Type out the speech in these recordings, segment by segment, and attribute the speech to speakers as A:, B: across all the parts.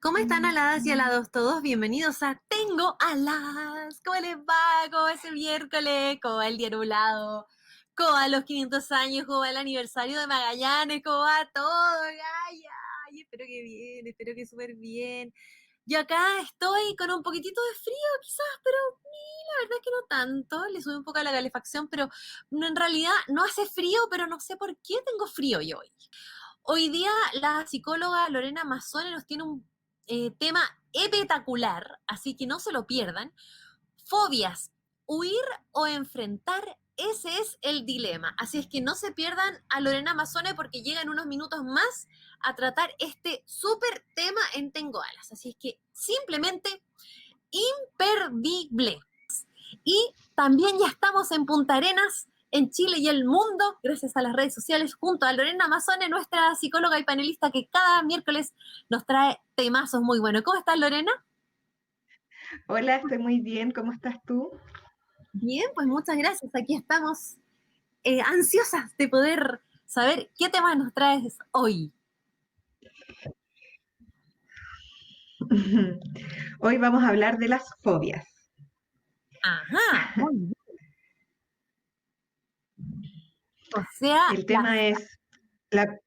A: ¿Cómo están aladas y alados todos? Bienvenidos a Tengo Alas. ¿Cómo les va? ¿Cómo va ese miércoles? ¿Cómo va el día nublado? ¿Cómo va los 500 años? ¿Cómo va el aniversario de Magallanes? ¿Cómo va todo? Ay, ay, espero que bien, espero que súper bien. Yo acá estoy con un poquitito de frío quizás, pero la verdad es que no tanto. Le sube un poco a la calefacción, pero en realidad no hace frío, pero no sé por qué tengo frío yo hoy. Hoy día la psicóloga Lorena Mazzone nos tiene un tema espectacular, así que no se lo pierdan. Fobias, huir o enfrentar, ese es el dilema. Así es que no se pierdan a Lorena Mazzone porque llega en unos minutos más a tratar este súper tema en Tengo Alas. Así es que simplemente imperdible. Y también ya estamos en Punta Arenas, en Chile y el mundo, gracias a las redes sociales, junto a Lorena Mazzone, nuestra psicóloga y panelista que cada miércoles nos trae temazos muy buenos. ¿Cómo estás, Lorena?
B: Hola, estoy muy bien. ¿Cómo estás tú?
A: Bien, pues muchas gracias. Aquí estamos ansiosas de poder saber qué tema nos traes hoy.
B: Hoy vamos a hablar de las fobias.
A: Ajá, muy bien. O sea,
B: El tema es la...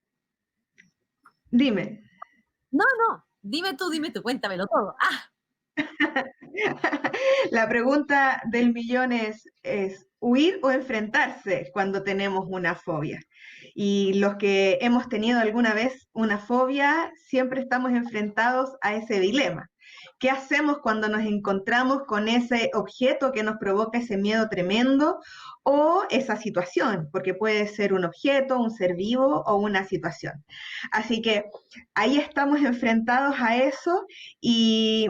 B: Dime.
A: no, no, dime tú, cuéntamelo todo. Ah,
B: La pregunta del millón es huir o enfrentarse cuando tenemos una fobia. Y los que hemos tenido alguna vez una fobia, siempre estamos enfrentados a ese dilema. ¿Qué hacemos cuando nos encontramos con ese objeto que nos provoca ese miedo tremendo o esa situación? Porque puede ser un objeto, un ser vivo o una situación. Así que ahí estamos enfrentados a eso y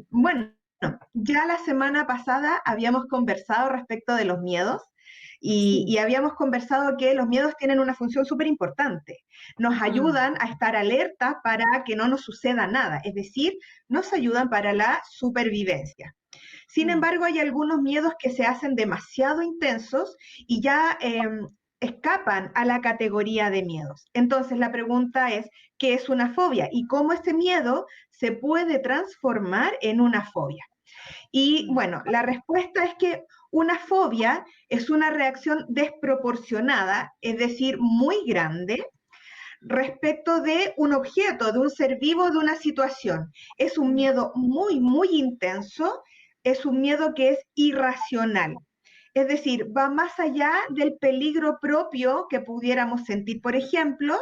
B: bueno, ya la semana pasada habíamos conversado respecto de los miedos y
A: sí.
B: habíamos conversado que los miedos tienen una función súper importante. Nos
A: Mm,
B: ayudan a estar alertas para que no nos suceda nada, es decir, nos ayudan para la supervivencia. Sin
A: mm.
B: embargo, hay algunos miedos que se hacen demasiado intensos y ya escapan a la categoría de miedos. Entonces, la pregunta es, ¿qué es una fobia? ¿Y cómo este miedo se puede transformar en una fobia? Y
A: Mm.
B: bueno, la respuesta es que una fobia es una reacción desproporcionada, es decir, muy grande, respecto de un objeto, de un ser vivo, de una situación. Es un miedo muy, muy intenso, es un miedo que es irracional. Es decir, va más allá del peligro propio que pudiéramos sentir. Por ejemplo,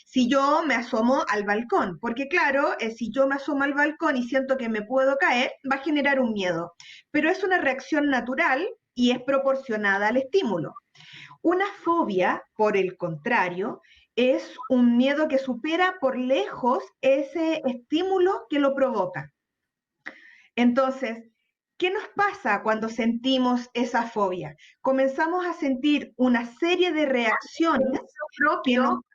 B: si yo me asomo al balcón, porque claro, si yo me asomo al balcón y siento que me puedo caer, va a generar un miedo, pero es una reacción natural y es proporcionada al estímulo. Una fobia, por el contrario, es un miedo que supera por lejos ese estímulo que lo provoca. Entonces, ¿qué nos pasa cuando sentimos esa fobia? Comenzamos a sentir una serie de reacciones que nos,
A: Propio.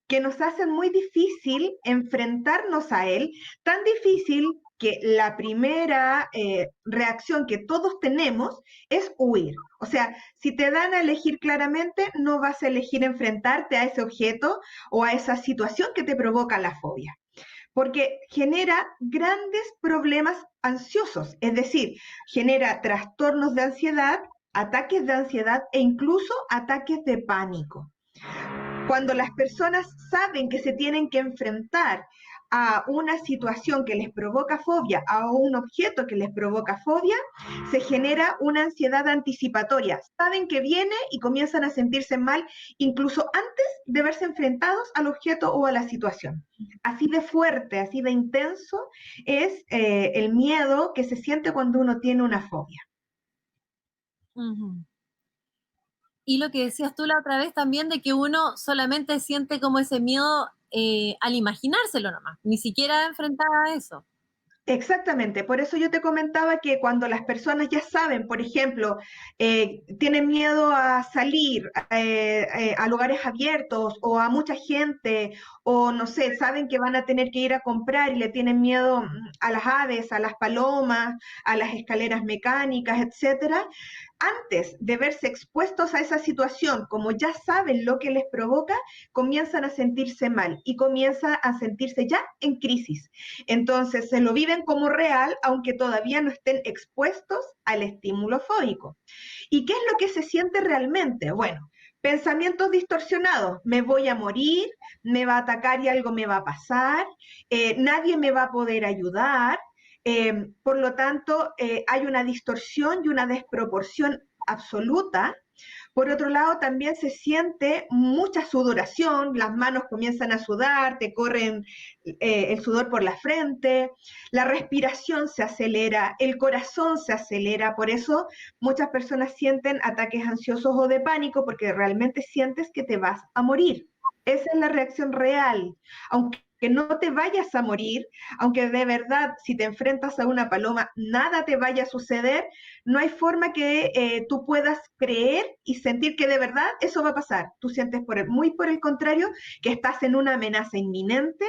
B: que nos hacen muy difícil enfrentarnos a él, tan difícil que la primera reacción que todos tenemos es huir. O sea, si te dan a elegir claramente, no vas a elegir enfrentarte a ese objeto o a esa situación que te provoca la fobia, porque genera grandes problemas ansiosos, es decir, genera trastornos de ansiedad, ataques de ansiedad e incluso ataques de pánico. Cuando las personas saben que se tienen que enfrentar a una situación que les provoca fobia, a un objeto que les provoca fobia, se genera una ansiedad anticipatoria. Saben que viene y comienzan a sentirse mal incluso antes de verse enfrentados al objeto o a la situación. Así de fuerte, así de intenso es el miedo que se siente cuando uno tiene una fobia.
A: Ujú. Y lo que decías tú la otra vez también de que uno solamente siente como ese miedo al imaginárselo nomás, ni siquiera enfrentar a eso.
B: Exactamente, por eso yo te comentaba que cuando las personas ya saben, por ejemplo, tienen miedo a salir a lugares abiertos o a mucha gente, o no sé, saben que van a tener que ir a comprar y le tienen miedo a las aves, a las palomas, a las escaleras mecánicas, etcétera, antes de verse expuestos a esa situación, como ya saben lo que les provoca, comienzan a sentirse mal y comienzan a sentirse ya en crisis. Entonces se lo viven como real, aunque todavía no estén expuestos al estímulo fóbico. ¿Y qué es lo que se siente realmente? Bueno, pensamientos distorsionados, me voy a morir, me va a atacar y algo me va a pasar, nadie me va a poder ayudar, por lo tanto, hay una distorsión y una desproporción absoluta. Por otro lado, también se siente mucha sudoración, las manos comienzan a sudar, te corren el sudor por la frente, la respiración se acelera, el corazón se acelera, por eso muchas personas sienten ataques ansiosos o de pánico porque realmente sientes que te vas a morir. Esa es la reacción real. Aunque no te vayas a morir, aunque de verdad si te enfrentas a una paloma nada te vaya a suceder, no hay forma que tú puedas creer y sentir que de verdad eso va a pasar. Tú sientes muy por el contrario que estás en una amenaza inminente,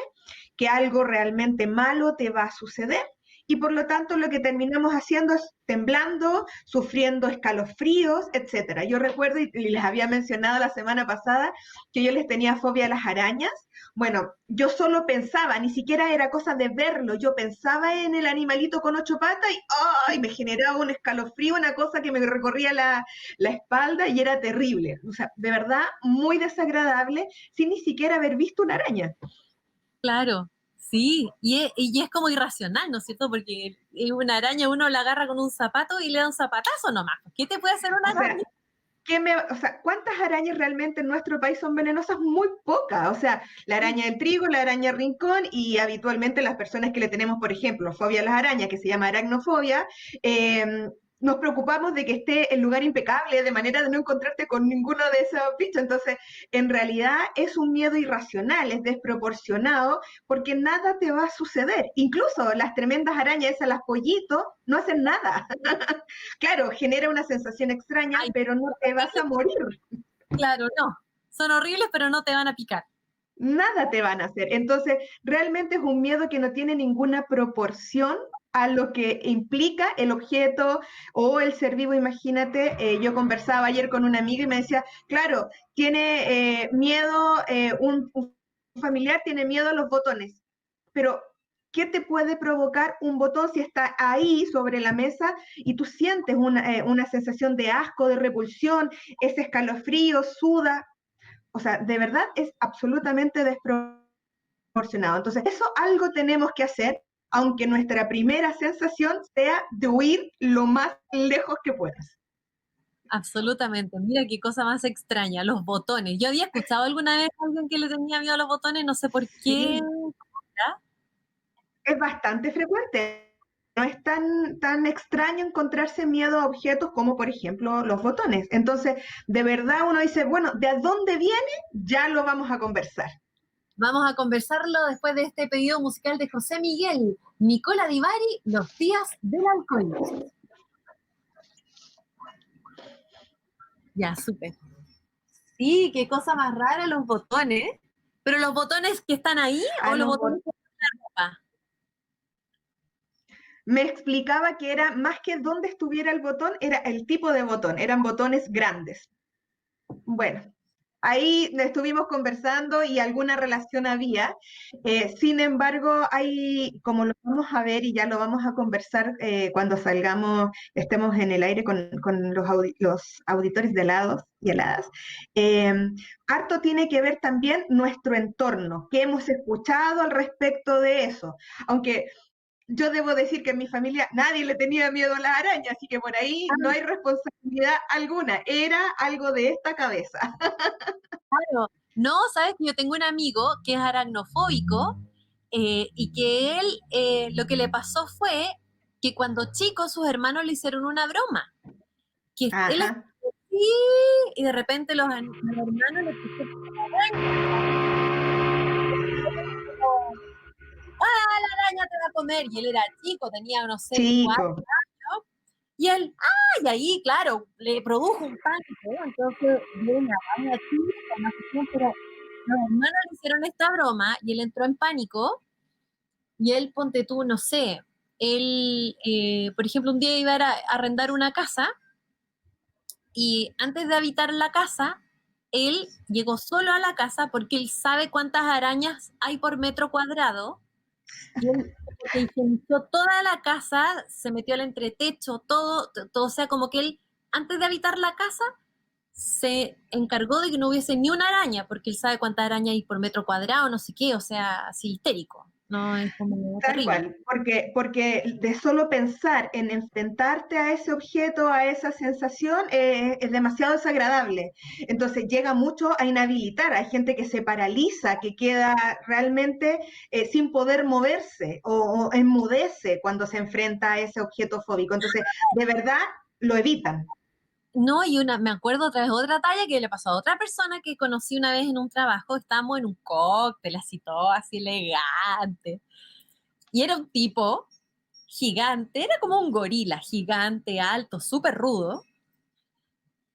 B: que algo realmente malo te va a suceder. Y por lo tanto lo que terminamos haciendo es temblando, sufriendo escalofríos, etcétera. Yo recuerdo, y les había mencionado la semana pasada, que yo les tenía fobia a las arañas. Bueno, yo solo pensaba, ni siquiera era cosa de verlo, yo pensaba en el animalito con 8 patas y ¡ay! Me generaba un escalofrío, una cosa que me recorría la espalda y era terrible. O sea, de verdad, muy desagradable sin ni siquiera haber visto una araña.
A: Claro, sí, y es como irracional, ¿no es cierto? Porque una araña uno la agarra con un zapato y le da un zapatazo nomás. ¿Qué te puede hacer
B: O
A: una
B: sea,
A: araña?
B: o sea, ¿cuántas arañas realmente en nuestro país son venenosas? Muy pocas. O sea, la araña del trigo, la araña rincón y habitualmente las personas que le tenemos, por ejemplo, fobia a las arañas, que se llama aracnofobia, nos preocupamos de que esté el lugar impecable, de manera de no encontrarte con ninguno de esos bichos. Entonces, en realidad es un miedo irracional, es desproporcionado, porque nada te va a suceder. Incluso las tremendas arañas, esas, las pollitos, no hacen nada. Claro, genera una sensación extraña,
A: Ay,
B: pero no
A: son
B: te vas a
A: horribles,
B: morir.
A: claro, no. Son horribles, pero no te van a picar.
B: Nada te van a hacer. Entonces, realmente es un miedo que no tiene ninguna proporción a lo que implica el objeto o el ser vivo. Imagínate, yo conversaba ayer con una amiga y me decía, claro, tiene miedo, un familiar tiene miedo a los botones, pero ¿qué te puede provocar un botón si está ahí sobre la mesa y tú sientes una sensación de asco, de repulsión, ese escalofrío, suda? O sea, de verdad es absolutamente desproporcionado. Entonces, eso algo tenemos que hacer, aunque nuestra primera sensación sea de huir lo más lejos que puedas.
A: Absolutamente. Mira qué cosa más extraña, los botones. Yo había escuchado alguna vez a alguien que le tenía miedo a los botones, no sé por qué.
B: Sí,
A: ¿Ya?
B: es bastante frecuente. No es tan extraño encontrarse miedo a objetos como, por ejemplo, los botones. Entonces, de verdad uno dice, bueno, ¿de dónde viene? Ya lo vamos a conversar.
A: Vamos a conversarlo después de este pedido musical de José Miguel, Nicola Di Bari, Los días del alcohol. Ya, súper. Sí, qué cosa más rara los botones. ¿Pero los botones que están ahí
B: A
A: o los
B: los
A: botones que están en la ropa?
B: Me explicaba que era más que dónde estuviera el botón, era el tipo de botón, eran botones grandes. Bueno, ahí estuvimos conversando y alguna relación había. Sin embargo, hay, como lo vamos a ver y ya lo vamos a conversar cuando salgamos, estemos en el aire con los auditores de helados y heladas, eh, harto tiene que ver también nuestro entorno, qué hemos escuchado al respecto de eso. Aunque yo debo decir que en mi familia nadie le tenía miedo a las arañas, así que por ahí no hay responsabilidad alguna, era algo de esta cabeza.
A: Claro. No, sabes que yo tengo un amigo que es aracnofóbico y que él lo que le pasó fue que cuando chico sus hermanos le hicieron una broma, que él estaba
B: Ajá,
A: así y de repente los hermanos le pusieron como, ¡ah, la araña te va a comer! Y él era chico, tenía, no sé, cuatro
B: chico,
A: años, y él, ¡ah! Y ahí, claro, le produjo un pánico, entonces vio una araña chica, no sé qué, pero los hermanos le hicieron esta broma y él entró en pánico y él, ponte tú, no sé, él, por ejemplo, un día iba a arrendar una casa Y antes de habitar la casa, él llegó solo a la casa porque él sabe cuántas arañas hay por metro cuadrado. Y él como que higienizó toda la casa, se metió al entretecho, todo, o sea, como que él, antes de habitar la casa, se encargó de que no hubiese ni una araña, porque él sabe cuántas arañas hay por metro cuadrado, no sé qué, o sea, así histérico. No, es como
B: Tal
A: terrible.
B: cual, porque de solo pensar en enfrentarte a ese objeto, a esa sensación, es demasiado desagradable. Entonces llega mucho a inhabilitar. Hay gente que se paraliza, que queda realmente sin poder moverse o enmudece cuando se enfrenta a ese objeto fóbico. Entonces, de verdad, lo evitan.
A: No, y me acuerdo otra vez otra talla que le pasó a otra persona que conocí una vez en un trabajo, estábamos en un cóctel, así todo, así elegante. Y era un tipo gigante, era como un gorila, gigante, alto, súper rudo.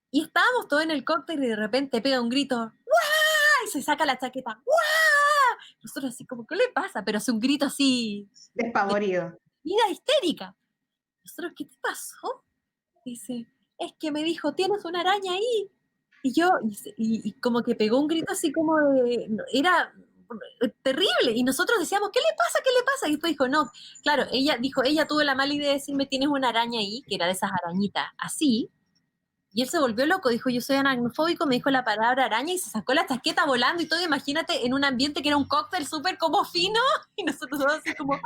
A: Y estábamos todos en el cóctel y de repente pega un grito, ¡guau! Y se saca la chaqueta, ¡guau! Nosotros así como, ¿qué le pasa? Pero hace un grito así, de
B: Despavorido.
A: vida histérica. Nosotros, ¿qué te pasó? Dice, es que me dijo, tienes una araña ahí. Y yo, y como que pegó un grito así como de, era terrible. Y nosotros decíamos, ¿qué le pasa? ¿Qué le pasa? Y después dijo, no, claro, ella dijo, ella tuvo la mala idea de decirme, tienes una araña ahí, que era de esas arañitas, así. Y él se volvió loco, dijo, yo soy aracnofóbico, me dijo la palabra araña y se sacó la chaqueta volando y todo. Imagínate en un ambiente que era un cóctel súper como fino y nosotros todos así como,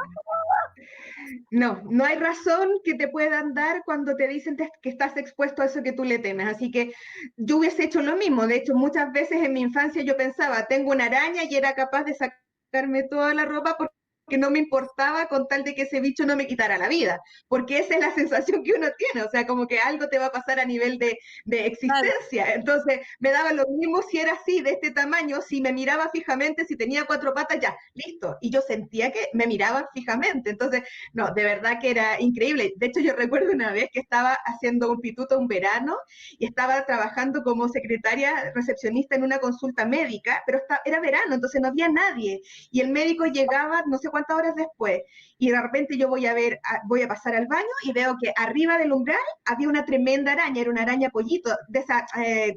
B: No, no hay razón que te puedan dar cuando te dicen que estás expuesto a eso que tú le temes. Así que yo hubiese hecho lo mismo. De hecho, muchas veces en mi infancia yo pensaba, tengo una araña y era capaz de sacarme toda la ropa porque no me importaba con tal de que ese bicho no me quitara la vida. Porque esa es la sensación que uno tiene. O sea, como que algo te va a pasar a nivel de
A: claro,
B: existencia. Entonces, me daba lo mismo si era así, de este tamaño, si me miraba fijamente, si tenía cuatro patas, ya, listo. Y yo sentía que me miraban fijamente. Entonces, no, de verdad que era increíble. De hecho, yo recuerdo una vez que estaba haciendo un pituto un verano y estaba trabajando como secretaria recepcionista en una consulta médica, pero era verano, entonces no había nadie. Y el médico llegaba no sé cuántas horas después. Y de repente yo voy a pasar al baño y veo que arriba del umbral había una tremenda araña, era una araña pollito, de esa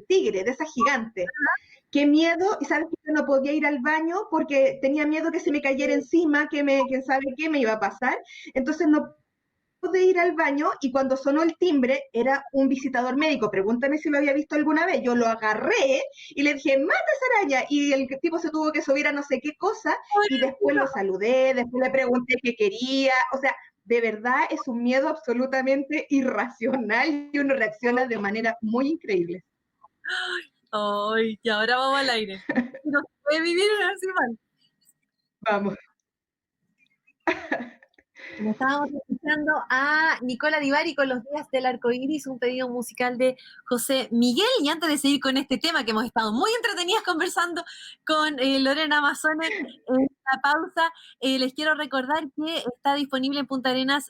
B: tigre, de esa gigante. Qué miedo, y sabes que yo no podía ir al baño porque tenía miedo que se me cayera encima, quién sabe qué me iba a pasar. Entonces no pude ir al baño y cuando sonó el timbre era un visitador médico. Pregúntame si lo había visto alguna vez. Yo lo agarré y le dije, mata esa araña. Y el tipo se tuvo que subir a no sé qué cosa y después lo saludé, después le pregunté qué quería. O sea, de verdad es un miedo absolutamente irracional y uno reacciona de manera muy increíble.
A: ay, y ahora vamos al aire. No se puede vivir así mal.
B: Vamos.
A: Como estábamos escuchando a Nicola Di Bari con Los Días del Arco Iris, un pedido musical de José Miguel. Y antes de seguir con este tema, que hemos estado muy entretenidas conversando con Lorena Mazzone en la pausa, les quiero recordar que está disponible en Punta Arenas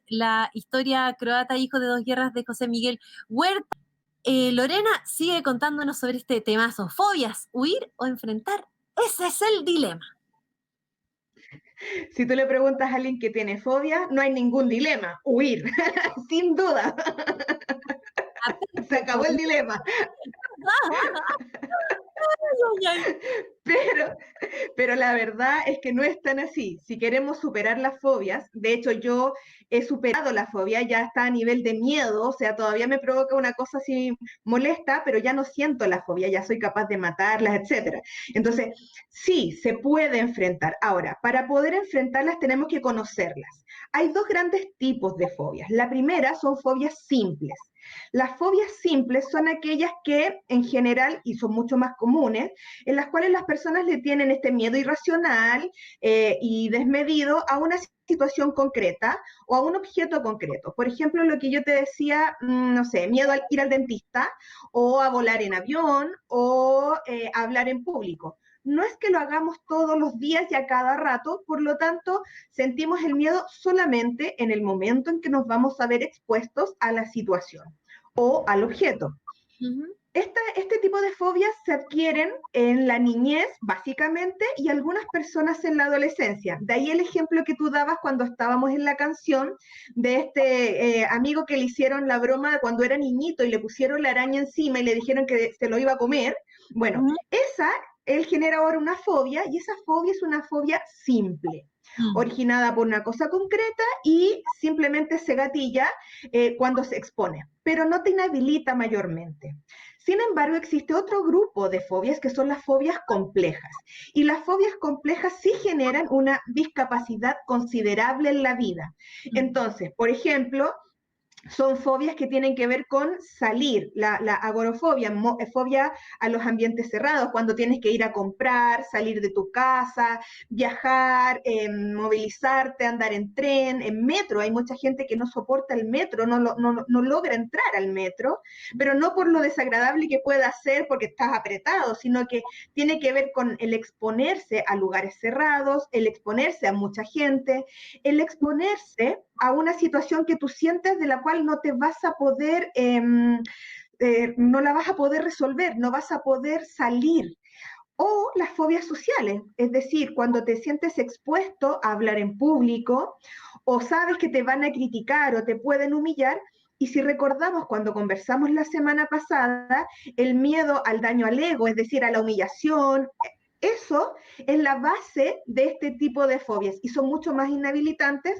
A: la historia croata Hijo de dos guerras de José Miguel Huerta. Lorena sigue contándonos sobre este temazo, fobias, huir o enfrentar. Ese es el dilema.
B: Si tú le preguntas a alguien que tiene fobia, no hay ningún dilema. Huir, sin duda. Se acabó el dilema.
A: Ay, ay,
B: Pero, pero la verdad es que no es tan así. Si queremos superar las fobias, de hecho yo he superado la fobia, ya está a nivel de miedo, o sea, todavía me provoca una cosa así molesta, pero ya no siento la fobia, ya soy capaz de matarlas, etcétera. Entonces, sí, se puede enfrentar. Ahora, para poder enfrentarlas tenemos que conocerlas. Hay dos grandes tipos de fobias. La primera son fobias simples. Las fobias simples son aquellas que en general, y son mucho más comunes, en las cuales las personas le tienen este miedo irracional y desmedido a una situación concreta o a un objeto concreto. Por ejemplo, lo que yo te decía, no sé, miedo a ir al dentista o a volar en avión o a hablar en público. No es que lo hagamos todos los días y a cada rato, por lo tanto, sentimos el miedo solamente en el momento en que nos vamos a ver expuestos a la situación o al objeto.
A: ay.
B: Este tipo de fobias se adquieren en la niñez, básicamente, y algunas personas en la adolescencia. De ahí el ejemplo que tú dabas cuando estábamos en la canción de este amigo que le hicieron la broma cuando era niñito y le pusieron la araña encima y le dijeron que se lo iba a comer. Bueno,
A: Ujú,
B: él genera ahora una fobia y esa fobia es una fobia simple,
A: mm,
B: originada por una cosa concreta y simplemente se gatilla cuando se expone, pero no te inhabilita mayormente. Sin embargo, existe otro grupo de fobias que son las fobias complejas. Y las fobias complejas sí generan una discapacidad considerable en la vida.
A: mm,
B: Entonces, por ejemplo, son fobias que tienen que ver con salir, la agorofobia, fobia a los ambientes cerrados, cuando tienes que ir a comprar, salir de tu casa, viajar, movilizarte, andar en tren, en metro. Hay mucha gente que no soporta el metro, no logra entrar al metro, pero no por lo desagradable que pueda ser porque estás apretado, sino que tiene que ver con el exponerse a lugares cerrados, el exponerse a mucha gente, el exponerse a una situación que tú sientes de la cual no te vas a poder, no la vas a poder resolver, no vas a poder salir. O las fobias sociales, es decir, cuando te sientes expuesto a hablar en público o sabes que te van a criticar o te pueden humillar. Y si recordamos cuando conversamos la semana pasada, el miedo al daño al ego, es decir, a la humillación, eso es la base de este tipo de fobias y son mucho más inhabilitantes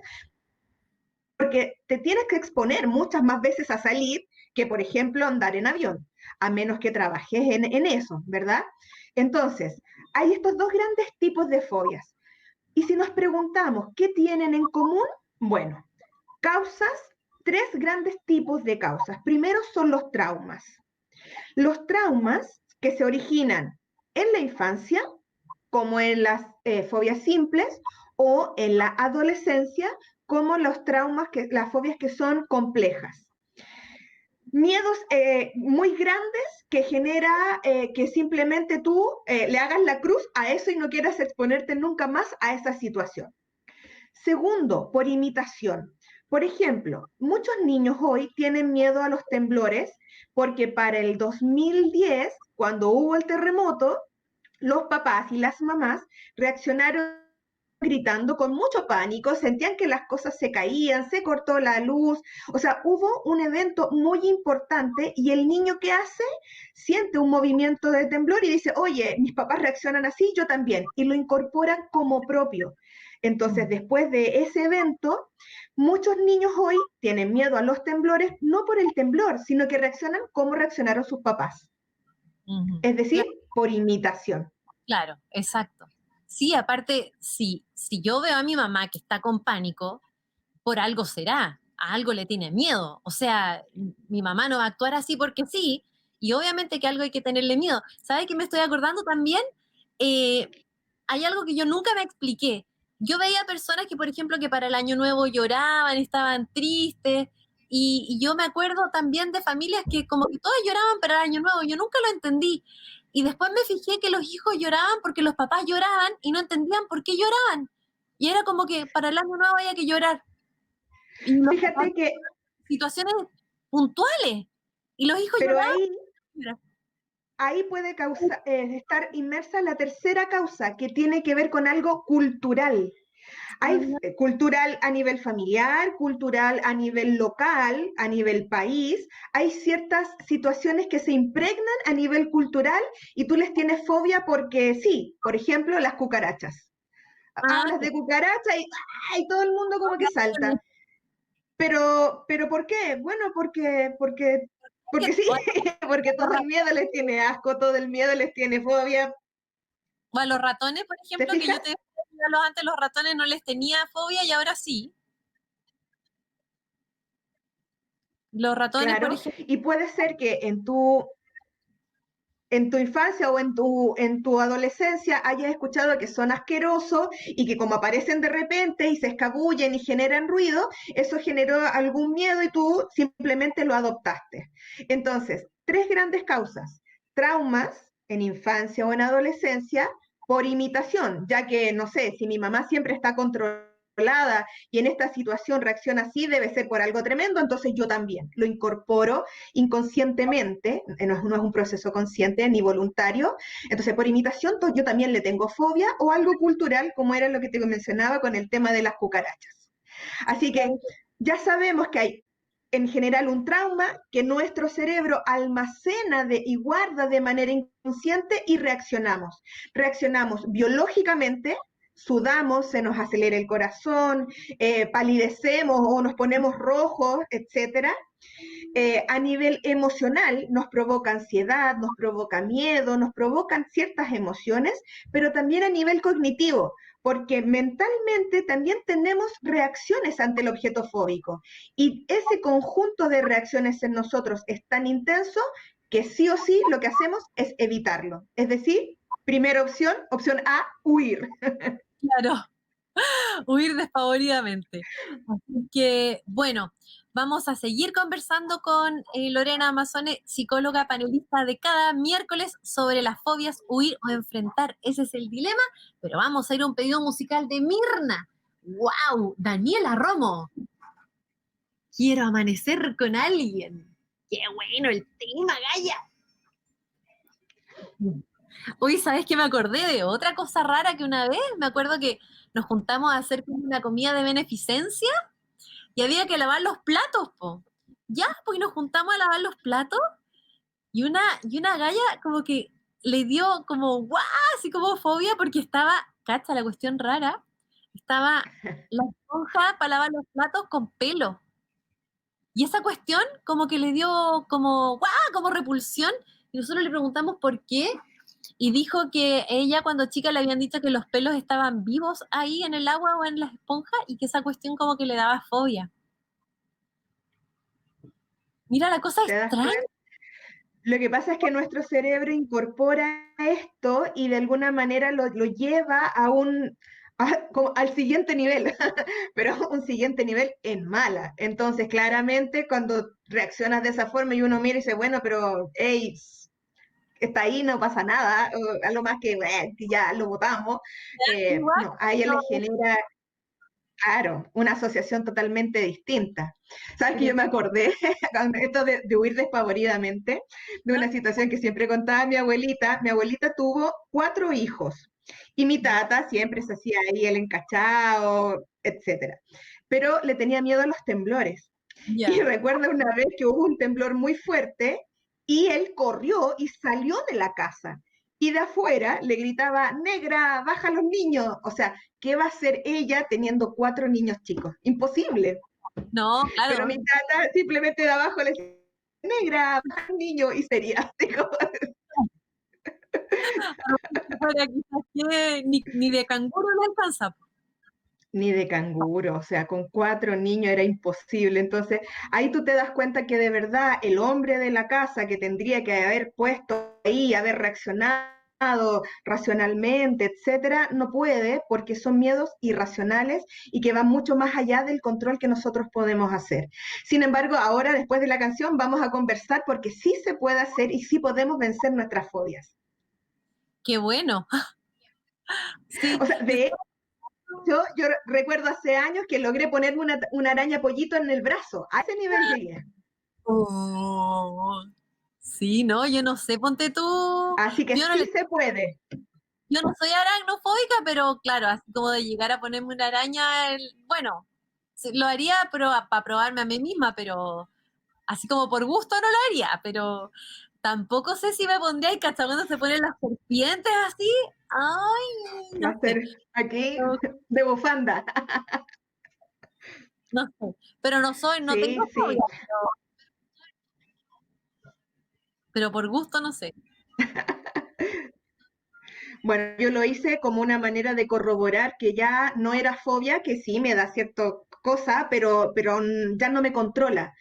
B: porque te tienes que exponer muchas más veces a salir que, por ejemplo, andar en avión, a menos que trabajes en eso, ¿verdad? Entonces, hay estos dos grandes tipos de fobias. Y si nos preguntamos qué tienen en común, bueno, causas, tres grandes tipos de causas. Primero son los traumas. Los traumas que se originan en la infancia, como en las fobias simples, o en la adolescencia, como los traumas, las fobias que son complejas. Miedos muy grandes que genera que simplemente tú le hagas la cruz a eso y no quieras exponerte nunca más a esa situación. Segundo, por imitación. Por ejemplo, muchos niños hoy tienen miedo a los temblores porque para el 2010, cuando hubo el terremoto, los papás y las mamás reaccionaron gritando con mucho pánico, sentían que las cosas se caían, se cortó la luz, o sea, hubo un evento muy importante y el niño que hace siente un movimiento de temblor y dice, oye, mis papás reaccionan así, yo también, y lo incorporan como propio. Entonces,
A: mm,
B: después de ese evento, muchos niños hoy tienen miedo a los temblores, no por el temblor, sino que reaccionan como reaccionaron sus papás,
A: ujú.
B: es decir, por imitación.
A: Claro, exacto. Sí, aparte, si yo veo a mi mamá que está con pánico, por algo será, a algo le tiene miedo. O sea, mi mamá no va a actuar así porque sí, y obviamente que algo hay que tenerle miedo. ¿Sabes qué me estoy acordando también? Eh, Hay algo que yo nunca me expliqué. Yo veía personas que, por ejemplo, que para el Año Nuevo lloraban, estaban tristes, y yo me acuerdo también de familias que como que todas lloraban para el Año Nuevo. Yo nunca lo entendí. Y después me fijé que los hijos lloraban porque los papás lloraban y no entendían por qué lloraban. Y era como que para el Año Nuevo había que llorar. Y los papás,
B: Fíjate que,
A: situaciones puntuales. Y los hijos
B: pero
A: lloraban.
B: ahí puede estar inmersa la tercera causa, que tiene que ver con algo cultural. Hay cultural a nivel familiar, cultural a nivel local, a nivel país. Hay ciertas situaciones que se impregnan a nivel cultural y tú les tienes fobia porque sí, por ejemplo, las cucarachas.
A: Ah,
B: Hablas de
A: claro.
B: cucaracha y ¡ay! Todo el mundo como que salta. Pero ¿por qué? Bueno, porque sí, porque todo el miedo les tiene asco, todo el miedo les tiene fobia.
A: O a los ratones, por
B: ¿Te
A: ejemplo, que yo
B: fijas?
A: te decía que antes los ratones no les tenía fobia y ahora sí. Los ratones, por
B: Claro.
A: ejemplo,
B: Y puede ser que en tu infancia o en tu adolescencia hayas escuchado que son asquerosos y que como aparecen de repente y se escabullen y generan ruido, eso generó algún miedo y tú simplemente lo adoptaste. Entonces, tres grandes causas: traumas en infancia o en adolescencia por imitación, ya que, no sé, si mi mamá siempre está controlando y en esta situación reacciona así, debe ser por algo tremendo, entonces yo también lo incorporo inconscientemente, no es un proceso consciente ni voluntario, entonces por imitación yo también le tengo fobia o algo cultural, como era lo que te mencionaba con el tema de las cucarachas. Así que ya sabemos que hay en general un trauma que nuestro cerebro almacena y guarda de manera inconsciente y reaccionamos. Reaccionamos biológicamente, sudamos, se nos acelera el corazón, palidecemos o nos ponemos rojos, etcétera. A nivel emocional nos provoca ansiedad, nos provoca miedo, nos provocan ciertas emociones, pero también a nivel cognitivo, porque mentalmente también tenemos reacciones ante el objeto fóbico. Y ese conjunto de reacciones en nosotros es tan intenso que sí o sí lo que hacemos es evitarlo. Es decir, primera opción, opción A, huir.
A: Claro, huir despavoridamente. Así que, bueno, vamos a seguir conversando con Lorena Amazone, psicóloga panelista de cada miércoles sobre las fobias, huir o enfrentar. Ese es el dilema, pero vamos a ir a un pedido musical de Mirna. ¡Wow! Daniela Romo. Quiero amanecer con alguien. ¡Qué bueno el tema, Gaya! Hoy, ¿sabes qué? Me acordé de otra cosa rara que una vez, me acuerdo que nos juntamos a hacer como una comida de beneficencia y había que lavar los platos, po. Ya, pues nos juntamos a lavar los platos y una galla como que le dio como guau, así como fobia porque estaba, cacha, la cuestión rara, estaba la esponja para lavar los platos con pelo. Y esa cuestión como que le dio como guau, como repulsión y nosotros le preguntamos por qué y dijo que ella cuando chica le habían dicho que los pelos estaban vivos ahí en el agua o en la esponja y que esa cuestión como que le daba fobia. Mira la cosa
B: ¿Te das
A: extraña.
B: cuenta? Lo que pasa es que nuestro cerebro incorpora esto y de alguna manera lo lleva al siguiente nivel, pero un siguiente nivel en mala. Entonces, claramente, cuando reaccionas de esa forma y uno mira y dice, bueno, pero, hey, está ahí, no pasa nada, o a lo más que ya lo votamos,
A: Igual,
B: no, a ella
A: pero
B: le genera. Claro, una asociación totalmente distinta. Sabes que yo me acordé, con esto de huir despavoridamente, de una situación que siempre contaba mi abuelita. Mi abuelita tuvo 4 hijos y mi tata siempre se hacía ahí el encachado, etcétera. Pero le tenía miedo a los temblores. Y
A: ya.
B: recuerdo una vez que hubo un temblor muy fuerte y él corrió y salió de la casa. Y de afuera le gritaba, negra, baja a los niños. O sea, ¿qué va a hacer ella teniendo 4 niños chicos? Imposible.
A: No,
B: Pero
A: claro.
B: mi tata simplemente de abajo le decía, negra, baja al niño, y sería así como,
A: Fuera quizás que ni de canguro no alcanza.
B: ni de canguro, o sea, con 4 niños era imposible. Entonces, ahí tú te das cuenta que de verdad el hombre de la casa que tendría que haber puesto ahí, haber reaccionado racionalmente, etcétera, no puede porque son miedos irracionales y que van mucho más allá del control que nosotros podemos hacer. Sin embargo, ahora después de la canción vamos a conversar porque sí se puede hacer y sí podemos vencer nuestras fobias.
A: Qué bueno. Sí,
B: O sea, de yo recuerdo hace años que logré ponerme una araña pollito en el brazo. A ese nivel llegué.
A: oh, sí, no, yo no sé, ponte tú.
B: Así que
A: Yo no,
B: sí se puede.
A: yo no soy aracnofóbica, pero claro, así como de llegar a ponerme una araña, bueno, sí, lo haría pero para probarme a mí misma, pero así como por gusto no lo haría, pero tampoco sé si me pondría, y ¿cachai? Cuando se ponen las serpientes así, ay,
B: Va
A: no
B: a ser
A: sé,
B: aquí
A: no,
B: de bufanda.
A: no sé, pero no tengo
B: Sí,
A: fobia,
B: sí.
A: pero por gusto no sé.
B: Bueno, yo lo hice como una manera de corroborar que ya no era fobia, que sí me da cierta cosa, pero ya no me controla.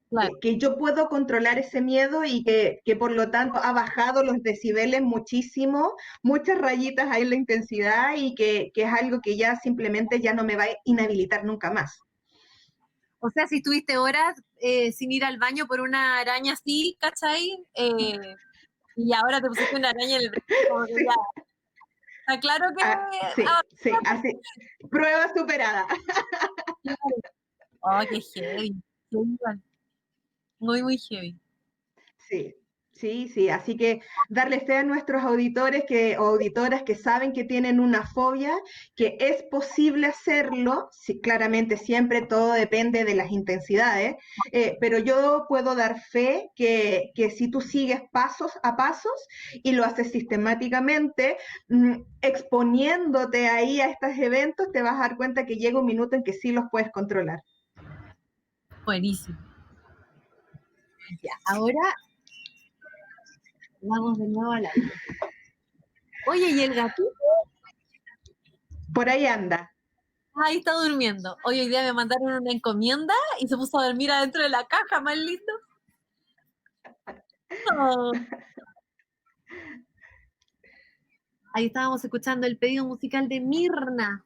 A: Claro,
B: Que yo puedo controlar ese miedo y que por lo tanto ha bajado los decibeles muchísimo, muchas rayitas ahí en la intensidad y que es algo que ya simplemente ya no me va a inhabilitar nunca más.
A: o sea, si estuviste horas sin ir al baño por una araña así, ¿cachai? Y ahora te pusiste una araña en el brazo, como que ya,
B: Sí,
A: Está claro que...
B: Sí, sí, así. Prueba superada.
A: Claro. Oh, qué heavy. Qué igual. Muy, muy heavy.
B: Sí, sí, sí. Así que darle fe a nuestros auditores o auditoras que saben que tienen una fobia, que es posible hacerlo. Sí, claramente siempre todo depende de las intensidades, pero yo puedo dar fe que si tú sigues pasos a pasos y lo haces sistemáticamente, exponiéndote ahí a estos eventos, te vas a dar cuenta que llega un minuto en que sí los puedes controlar.
A: Buenísimo. Ya, ahora vamos de nuevo al aire. Oye, ¿y el gatito?
B: Por ahí anda.
A: Ahí está durmiendo. Hoy día me mandaron una encomienda y se puso a dormir adentro de la caja, más lindo. Oh. Ahí estábamos escuchando el pedido musical de Mirna.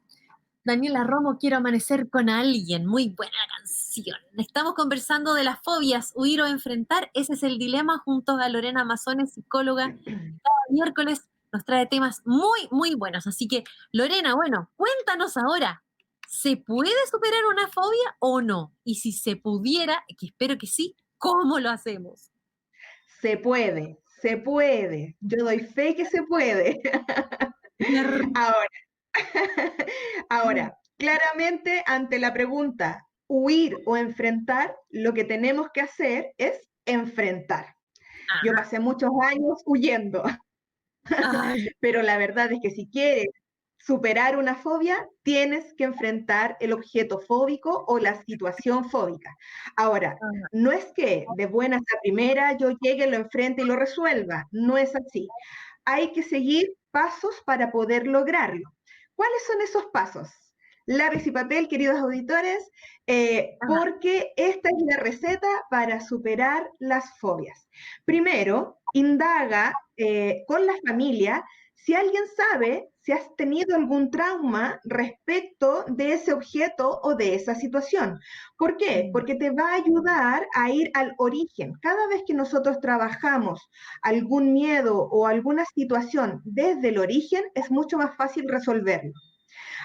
A: Daniela Romo, quiero amanecer con alguien. Muy buena canción. Estamos conversando de las fobias, huir o enfrentar. Ese es el dilema junto a Lorena Mazones, psicóloga. Cada miércoles nos trae temas muy, muy buenos. Así que, Lorena, bueno, cuéntanos ahora. ¿Se puede superar una fobia o no? Y si se pudiera, que espero que sí, ¿cómo lo hacemos?
B: Se puede, se puede. Yo doy fe que se puede. Ahora, ahora, claramente ante la pregunta huir o enfrentar, lo que tenemos que hacer es enfrentar. Yo
A: Ajá.
B: pasé muchos años huyendo,
A: Ay,
B: pero la verdad es que si quieres superar una fobia, tienes que enfrentar el objeto fóbico o la situación fóbica. Ahora,
A: ajá.
B: no es que de buenas a primera yo llegue, lo enfrente y lo resuelva, no es así. Hay que seguir pasos para poder lograrlo. ¿Cuáles son esos pasos? Lápiz y papel, queridos auditores,
A: Ajá.
B: porque esta es la receta para superar las fobias. Primero, indaga con la familia si alguien sabe si has tenido algún trauma respecto de ese objeto o de esa situación. ¿Por qué? Porque te va a ayudar a ir al origen. Cada vez que nosotros trabajamos algún miedo o alguna situación desde el origen, es mucho más fácil resolverlo.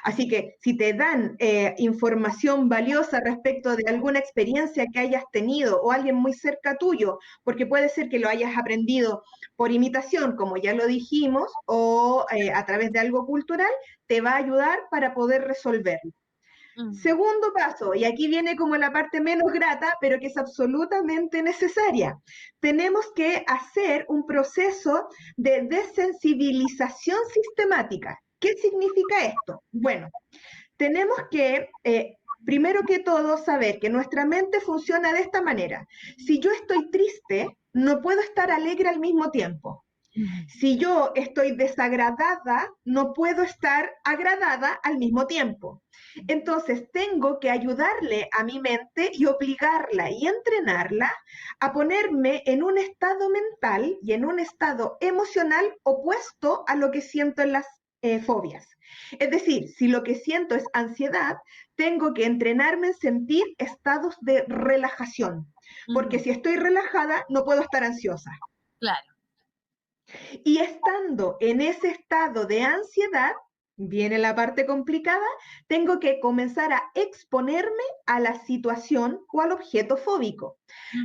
B: Así que si te dan información valiosa respecto de alguna experiencia que hayas tenido o alguien muy cerca tuyo, porque puede ser que lo hayas aprendido por imitación, como ya lo dijimos, o a través de algo cultural, te va a ayudar para poder resolverlo.
A: Mm.
B: Segundo paso, y aquí viene como la parte menos grata, pero que es absolutamente necesaria. Tenemos que hacer un proceso de desensibilización sistemática. ¿Qué significa esto? Bueno, tenemos que, primero que todo, saber que nuestra mente funciona de esta manera. Si yo estoy triste, no puedo estar alegre al mismo tiempo.
A: Mm.
B: Si yo estoy desagradada, no puedo estar agradada al mismo tiempo. Entonces, tengo que ayudarle a mi mente y obligarla y entrenarla a ponerme en un estado mental y en un estado emocional opuesto a lo que siento en las fobias. Es decir, si lo que siento es ansiedad, tengo que entrenarme en sentir estados de relajación, porque
A: Mm.
B: si estoy relajada, no puedo estar ansiosa.
A: Claro.
B: Y estando en ese estado de ansiedad, viene la parte complicada, tengo que comenzar a exponerme a la situación o al objeto fóbico.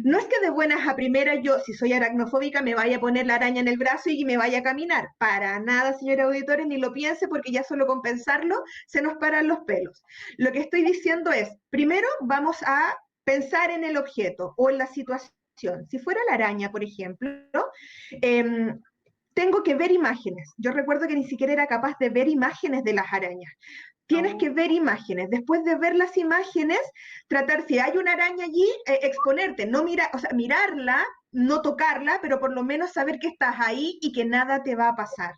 B: No
A: Mm.
B: es que de buenas a primeras yo, si soy aracnofóbica, me vaya a poner la araña en el brazo y me vaya a caminar. Para nada, señores auditores, ni lo piense porque ya solo con pensarlo se nos paran los pelos. Lo que estoy diciendo es, primero vamos a pensar en el objeto o en la situación. Si fuera la araña, por ejemplo, eh, tengo que ver imágenes. Yo recuerdo que ni siquiera era capaz de ver imágenes de las arañas. Tienes
A: Oh.
B: que ver imágenes. Después de ver las imágenes, tratar, si hay una araña allí, exponerte, no o sea, mirarla, no tocarla, pero por lo menos saber que estás ahí y que nada te va a pasar.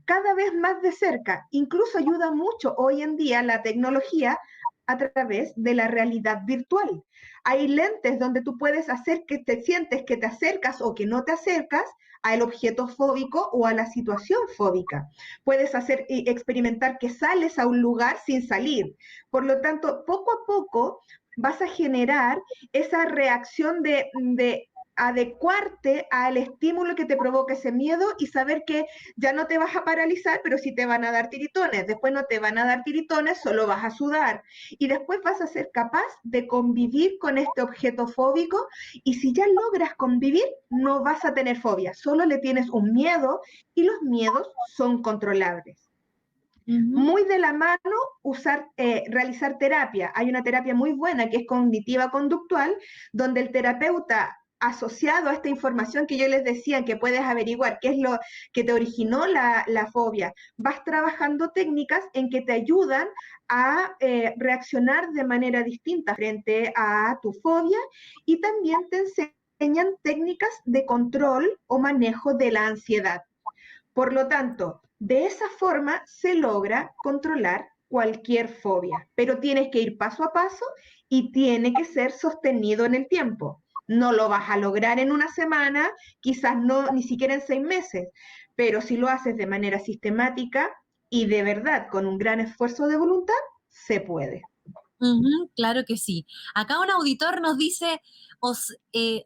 B: Cada vez más de cerca. Incluso ayuda mucho hoy en día la tecnología a través de la realidad virtual. Hay lentes donde tú puedes hacer que te sientes que te acercas o que no te acercas al objeto fóbico o a la situación fóbica. Puedes hacer y experimentar que sales a un lugar sin salir. Por lo tanto, poco a poco vas a generar esa reacción de adecuarte al estímulo que te provoca ese miedo y saber que ya no te vas a paralizar, pero sí te van a dar tiritones. Después no te van a dar tiritones, solo vas a sudar. Y después vas a ser capaz de convivir con este objeto fóbico y si ya logras convivir, no vas a tener fobia, solo le tienes un miedo y los miedos son controlables.
A: Ujú.
B: Muy de la mano realizar terapia. Hay una terapia muy buena que es cognitiva conductual, donde el terapeuta asociado a esta información que yo les decía, que puedes averiguar qué es lo que te originó la fobia, vas trabajando técnicas en que te ayudan a reaccionar de manera distinta frente a tu fobia y también te enseñan técnicas de control o manejo de la ansiedad. Por lo tanto, de esa forma se logra controlar cualquier fobia, pero tienes que ir paso a paso y tiene que ser sostenido en el tiempo. No lo vas a lograr en una semana, quizás no ni siquiera en 6 meses, pero si lo haces de manera sistemática y de verdad con un gran esfuerzo de voluntad, se puede.
A: Ujú, claro que sí. Acá un auditor nos dice,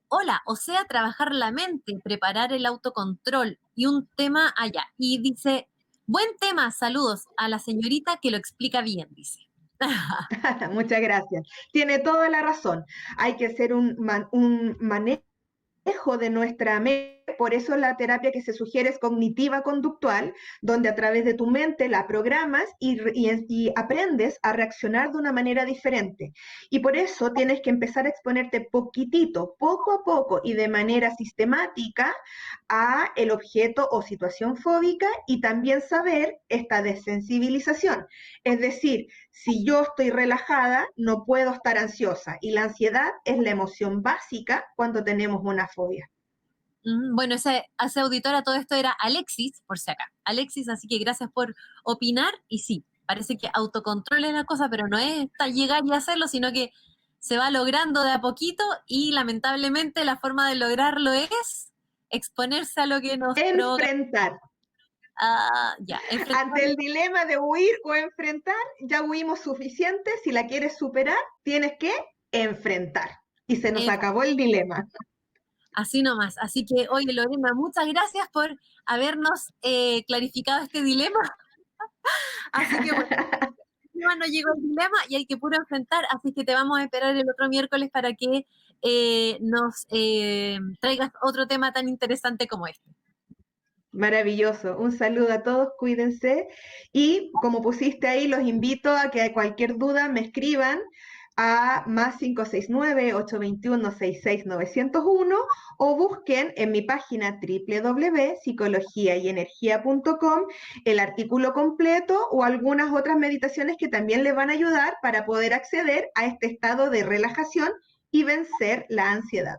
A: hola, o sea, trabajar la mente, preparar el autocontrol y un tema allá. Y dice, buen tema, saludos a la señorita que lo explica bien, dice.
B: Muchas gracias. Tiene toda la razón. Hay que hacer un manejo de nuestra mente. Por eso la terapia que se sugiere es cognitiva conductual, donde a través de tu mente la programas y aprendes a reaccionar de una manera diferente. Y por eso tienes que empezar a exponerte poquitito, poco a poco y de manera sistemática a el objeto o situación fóbica y también saber esta desensibilización. Es decir, si yo estoy relajada, no puedo estar ansiosa y la ansiedad es la emoción básica cuando tenemos una fobia.
A: Bueno, ese auditor a todo esto era Alexis, por si acá. Alexis, así que gracias por opinar. Y sí, parece que autocontrol es la cosa, pero no es llegar y hacerlo, sino que se va logrando de a poquito y lamentablemente la forma de lograrlo es exponerse a lo que nos provoca.
B: Enfrentar.
A: Ya,
B: Ante
A: enfrentar.
B: el dilema de huir o enfrentar, ya huimos suficiente. Si la quieres superar, tienes que enfrentar. Y se nos acabó el dilema.
A: Así nomás. Así que, oye, Lorena, muchas gracias por habernos clarificado este dilema. Así que, bueno, no llegó el dilema y hay que puro enfrentar, así que te vamos a esperar el otro miércoles para que nos traigas otro tema tan interesante como este.
B: Maravilloso. Un saludo a todos, cuídense. Y como pusiste ahí, los invito a que cualquier duda me escriban a más 569-821-66901 o busquen en mi página www.psicologiayenergia.com el artículo completo o algunas otras meditaciones que también les van a ayudar para poder acceder a este estado de relajación y vencer la ansiedad.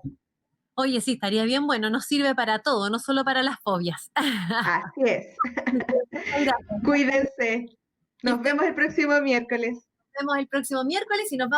A: Oye, sí, estaría bien bueno, nos sirve para todo, no solo para las fobias.
B: Así es.
A: Muchas gracias.
B: Cuídense.
A: Que
B: Nos
A: estén-
B: vemos el próximo miércoles.
A: Nos vemos el próximo miércoles y nos vamos